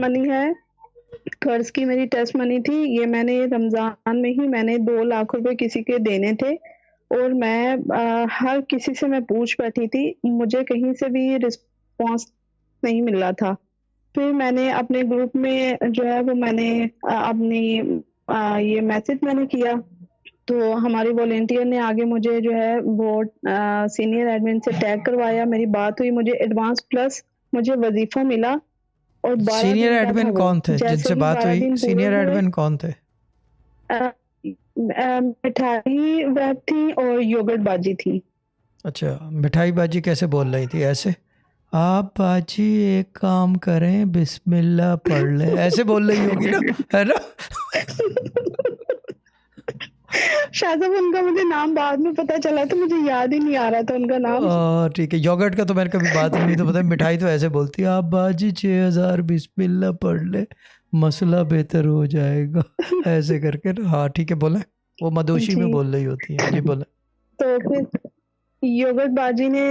Money है, कर्ज़ की मेरी टेस्ट मनी थी। ये मैंने रमज़ान में ही मैंने 2 लाख रुपए किसी के देने थे और मैं हर किसी से मैं पूछ बैठी थी, मुझे कहीं से भी रिस्पॉन्स नहीं मिल रहा था। फिर मैंने अपने ग्रुप में जो है वो मैंने अपनी ये मैसेज मैंने किया, तो हमारी वॉलंटियर ने आगे मुझे जो है वो सीनियर एडमिन से टैग करवाया, मेरी बात हुई, मुझे एडवांस प्लस मुझे वज़ीफ़ा मिला और 12 सीनियर दिन का था एडमिन वो। कौन थे जैसे जिनसे ही बात 12 हुई? दिन पूरे सीनियर हुए एडमिन कौन थे? मिठाई वेब थी और योगर्ट बाजी थी। अच्छा, मिठाई बाजी कैसे बोल रही थी? ऐसे, आप बाजी एक काम करें, बिस्मिल्लाह पढ़ लें, ऐसे बोल रही होगी ना, है ना? शायद अब उनका मुझे नाम बाद में पता चला तो मुझे याद ही नहीं आ रहा था उनका नाम। ठीक है, योगर्ट का तो मैंने कभी बात नहीं हुई, तो पता है मिठाई तो ऐसे बोलती है, आप बाजी 6000 बिस्मिल्लाह पढ़ ले, मसला बेहतर हो जाएगा, ऐसे करके ना। हाँ ठीक है, बोले। वो मदोशी में जी, बोल रही होती है जी, बोले। तो फिर योगर्ट बाजी ने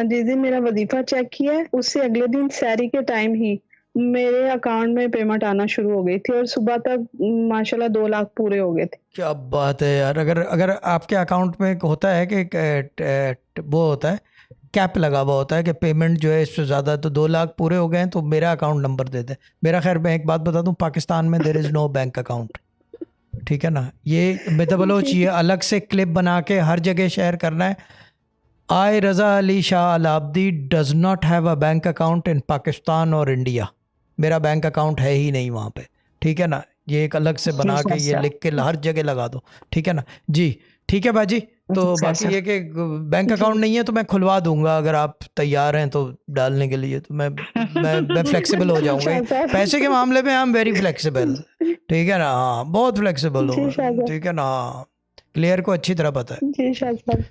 जिस दिन मेरा वज़ीफ़ा चेक किया है, उससे अगले दिन सहरी के टाइम ही मेरे अकाउंट में पेमेंट आना शुरू हो गई थी और सुबह तक माशाल्लाह 2 लाख पूरे हो गए थे। क्या बात है यार! अगर अगर आपके अकाउंट में एक होता है कि वो होता है, कैप लगा हुआ होता है कि पेमेंट जो है इससे ज़्यादा, तो 2 लाख पूरे हो गए हैं तो मेरा अकाउंट नंबर दे दें। मेरा, खैर मैं एक बात बता दूं, पाकिस्तान में there is no bank account, ठीक है ना? ये मेथाबलोच जी, ये अलग से क्लिप बना के हर जगह शेयर करना है। I Raza Ali Shah Al Abdi does not have a bank account in Pakistan और इंडिया। मेरा बैंक अकाउंट है ही नहीं वहाँ पे, ठीक है ना? ये एक अलग से जी बना के सर ये सर। लिख के हर जगह लगा दो, ठीक है ना जी? ठीक है बाजी। तो जी सर बाकी सर। ये कि बैंक जी, अकाउंट नहीं है तो मैं खुलवा दूंगा, अगर आप तैयार हैं तो डालने के लिए, तो मैं फ्लेक्सिबल हो जी जाऊंगा। शाह पैसे के साहब। मामले में आई एम वेरी फ्लेक्सिबल, ठीक है ना? हाँ, बहुत फ्लेक्सिबल हूँ जी शाह मैं, साहब। ठीक है ना? हाँ, क्लियर को अच्छी तरह पता है। जी शाह साहब।